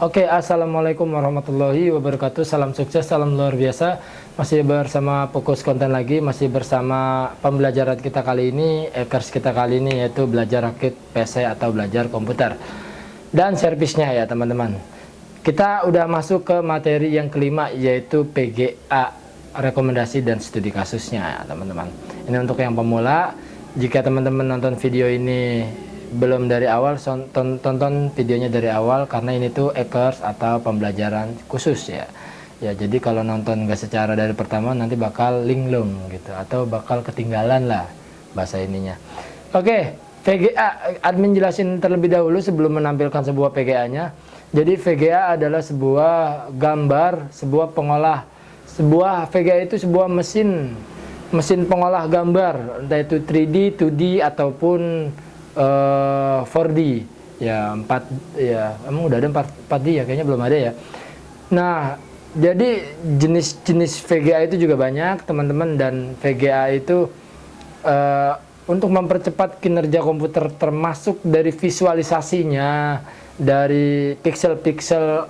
Oke, assalamualaikum warahmatullahi wabarakatuh. Salam sukses, salam luar biasa. Masih bersama Fokus Konten lagi, masih bersama pembelajaran kita kali ini, e-course kita kali ini, yaitu belajar rakit PC atau belajar komputer dan servisnya ya teman-teman. Kita udah masuk ke materi yang kelima, yaitu PGA, rekomendasi dan studi kasusnya ya teman-teman. Ini untuk yang pemula. Jika teman-teman nonton video ini belum dari awal, tonton videonya dari awal, karena ini tuh e-course atau pembelajaran khusus ya. Ya, jadi kalau nonton nggak secara dari pertama nanti bakal linglung gitu, atau bakal ketinggalan lah bahasa ininya. Oke, VGA admin jelasin terlebih dahulu sebelum menampilkan sebuah PGA-nya. Jadi VGA adalah sebuah gambar, sebuah pengolah. Sebuah VGA itu sebuah mesin pengolah gambar, entah itu 3D, 2D ataupun 4D ya, 4 ya, emang udah ada 4D ya, kayaknya belum ada ya. Nah, jadi jenis-jenis VGA itu juga banyak teman-teman, dan VGA itu untuk mempercepat kinerja komputer, termasuk dari visualisasinya, dari pixel-pixel,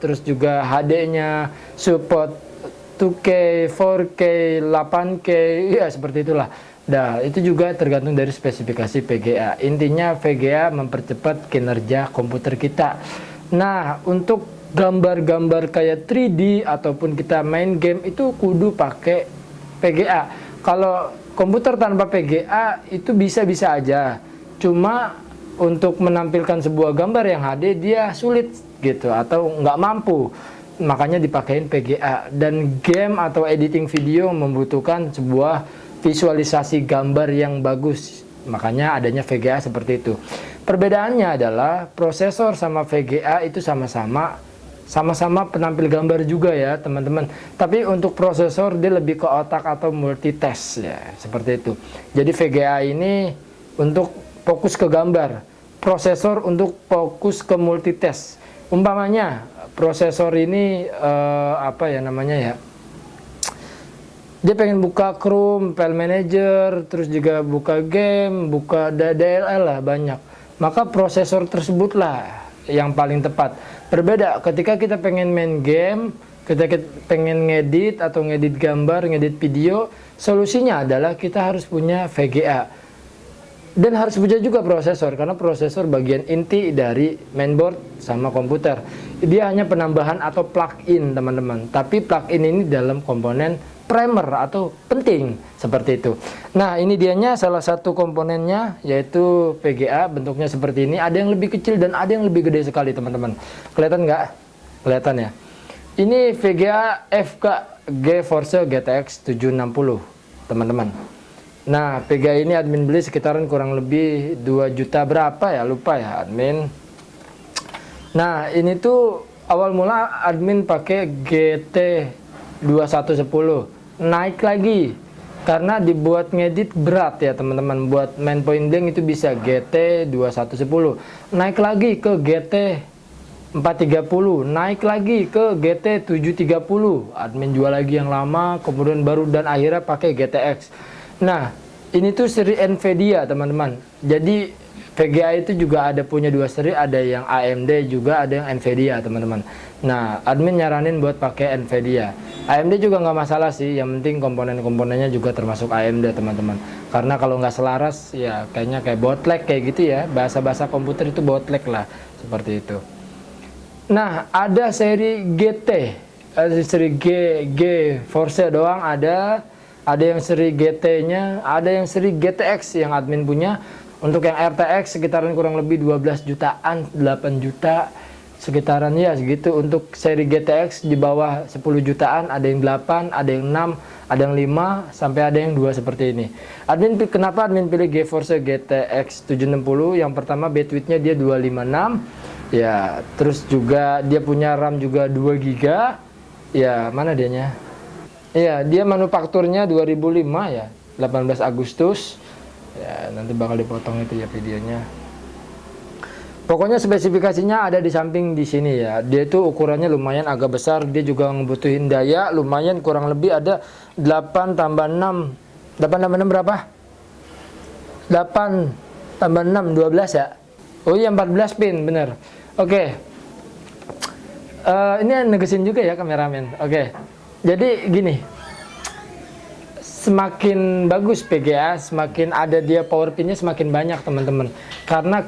terus juga HD-nya, support 2K, 4K, 8K, ya seperti itulah. Nah, itu juga tergantung dari spesifikasi VGA. Intinya VGA mempercepat kinerja komputer kita. Nah, untuk gambar-gambar kayak 3D ataupun kita main game itu kudu pakai VGA. Kalau komputer tanpa VGA itu bisa-bisa aja. Cuma untuk menampilkan sebuah gambar yang HD dia sulit gitu, atau nggak mampu. Makanya dipakein VGA. Dan game atau editing video membutuhkan sebuah visualisasi gambar yang bagus, makanya adanya VGA seperti itu. Perbedaannya adalah prosesor sama VGA itu sama-sama penampil gambar juga ya teman-teman, tapi untuk prosesor dia lebih ke otak atau multitask ya, seperti itu. Jadi VGA ini untuk fokus ke gambar, prosesor untuk fokus ke multitask. Umpamanya prosesor ini apa ya namanya ya, dia pengen buka Chrome, File Manager, terus juga buka game, buka DLL lah banyak. Maka prosesor tersebutlah yang paling tepat. Berbeda ketika kita pengen main game, ketika kita pengen ngedit atau ngedit gambar, ngedit video, solusinya adalah kita harus punya VGA. Dan harus punya juga prosesor, karena prosesor bagian inti dari mainboard sama komputer. Dia hanya penambahan atau plug-in teman-teman. Tapi plug-in ini dalam komponen primer atau penting, seperti itu. Nah, ini dianya salah satu komponennya, yaitu VGA. Bentuknya seperti ini, ada yang lebih kecil dan ada yang lebih gede sekali teman-teman. Kelihatan nggak? Kelihatan ya. Ini VGA FK GeForce GTX 760 teman-teman. Nah, VGA ini admin beli sekitaran kurang lebih 2 juta berapa ya, lupa ya admin. Nah, ini tuh awal mula admin pakai GT 2110, naik lagi karena dibuat ngedit berat ya teman-teman. Buat main point blank itu bisa GT 2110, naik lagi ke GT 430, naik lagi ke GT 730, admin jual lagi yang lama, kemudian baru dan akhirnya pakai GTX. Nah, ini tuh seri Nvidia teman-teman. Jadi VGA itu juga ada punya dua seri, ada yang AMD juga ada yang Nvidia teman-teman. Nah, admin nyaranin buat pakai Nvidia. AMD juga nggak masalah sih, yang penting komponen-komponennya juga termasuk AMD teman-teman. Karena kalau nggak selaras ya kayaknya kayak bootleg kayak gitu ya, bahasa-bahasa komputer itu bootleg lah, seperti itu. Nah, ada seri GT, ada seri GeForce doang, ada yang seri GT-nya, ada yang seri GTX yang admin punya. Untuk yang RTX sekitaran kurang lebih 12 jutaan, 8 juta sekitaran ya segitu. Untuk seri GTX di bawah 10 jutaan, ada yang 8, ada yang 6, ada yang 5, sampai ada yang 2 seperti ini. Kenapa admin pilih GeForce GTX 760? Yang pertama bandwidth-nya dia 256. Ya, terus juga dia punya RAM juga 2 GB. Ya, mana dianya? Iya, dia manufakturnya 2005 ya, 18 Agustus. Ya, nanti bakal dipotong itu ya videonya. Pokoknya spesifikasinya ada di samping di sini ya. Dia itu ukurannya lumayan agak besar, dia juga ngebutuhin daya lumayan, kurang lebih ada 8 tambah 6. 8 tambah 6 berapa? 8 tambah 6 12 ya. Oh iya, 14 pin, bener. Oke. Ini negesin juga ya kameramen. Oke. Jadi gini, semakin bagus PGA, semakin ada dia power pinnya semakin banyak teman-teman. Karena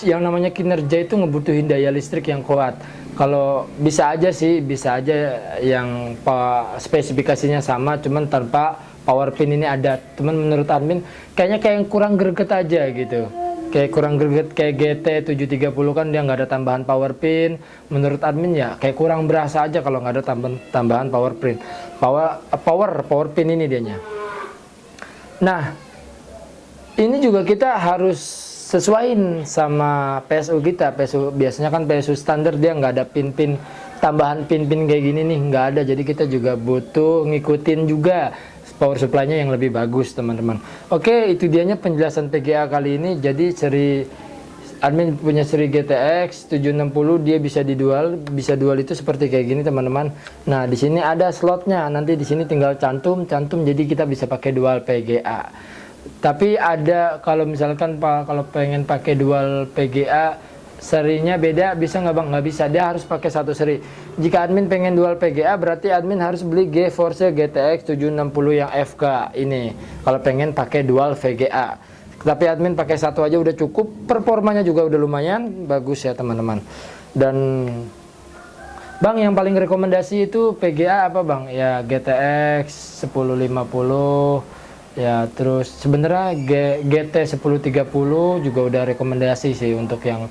yang namanya kinerja itu ngebutuhin daya listrik yang kuat. Kalau bisa aja sih, bisa aja yang spesifikasinya sama, cuman tanpa power pin ini ada. Teman menurut admin, kayaknya kayak yang kurang greget aja gitu. Kayak kurang greget kayak GT 730 kan dia nggak ada tambahan power pin. Menurut admin ya kayak kurang berasa aja kalau nggak ada tambahan power pin. Power pin ini dianya. Nah, ini juga kita harus sesuaiin sama PSU kita. PSU biasanya kan PSU standar dia nggak ada pin-pin tambahan pin-pin kayak gini nih, nggak ada. Jadi kita juga butuh ngikutin juga power supply-nya yang lebih bagus teman-teman. Oke, itu dianya penjelasan PGA kali ini. Jadi admin punya seri GTX 760, dia bisa dual itu seperti kayak gini teman-teman. Nah, di sini ada slotnya. Nanti di sini tinggal cantum jadi kita bisa pakai dual PGA. Tapi ada kalau misalkan kalau pengen pakai dual PGA serinya beda, bisa nggak bang? Nggak bisa, dia harus pakai satu seri. Jika admin pengen dual PGA berarti admin harus beli GeForce GTX 760 yang FK ini kalau pengen pakai dual VGA. Tapi admin pakai satu aja udah cukup, performanya juga udah lumayan bagus ya teman-teman. Dan bang yang paling rekomendasi itu PGA apa bang? Ya GTX 1050 ya, terus sebenarnya GT 1030 juga udah rekomendasi sih untuk yang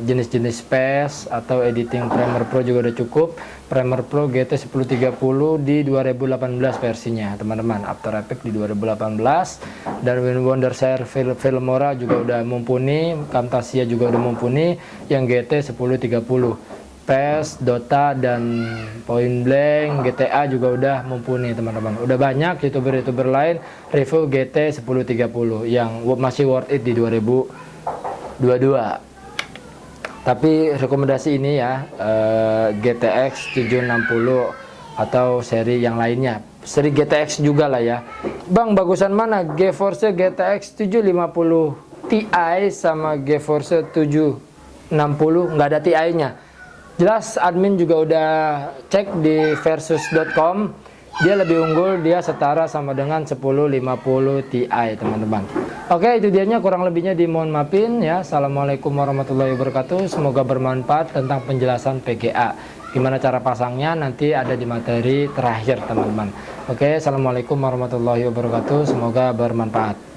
jenis-jenis PES atau editing Premiere Pro juga udah cukup. Premiere Pro GT 1030 di 2018 versinya teman-teman, After Effects di 2018, dan Wondershare Filmora juga udah mumpuni, Camtasia juga udah mumpuni yang GT 1030. PES, Dota, dan Point Blank, GTA juga udah mumpuni teman-teman. Udah banyak youtuber-youtuber lain review GT 1030 yang masih worth it di 2022. Tapi rekomendasi ini ya, GTX 760 atau seri yang lainnya. Seri GTX juga lah ya. Bang, bagusan mana? GeForce GTX 750 Ti sama GeForce 760 nggak ada Ti-nya. Jelas admin juga udah cek di versus.com, dia lebih unggul, dia setara sama dengan 1050 Ti teman-teman. Oke, itu dianya, kurang lebihnya dimohon maafin ya. Assalamualaikum warahmatullahi wabarakatuh. Semoga bermanfaat tentang penjelasan PGA. Gimana cara pasangnya nanti ada di materi terakhir teman-teman. Oke, assalamualaikum warahmatullahi wabarakatuh. Semoga bermanfaat.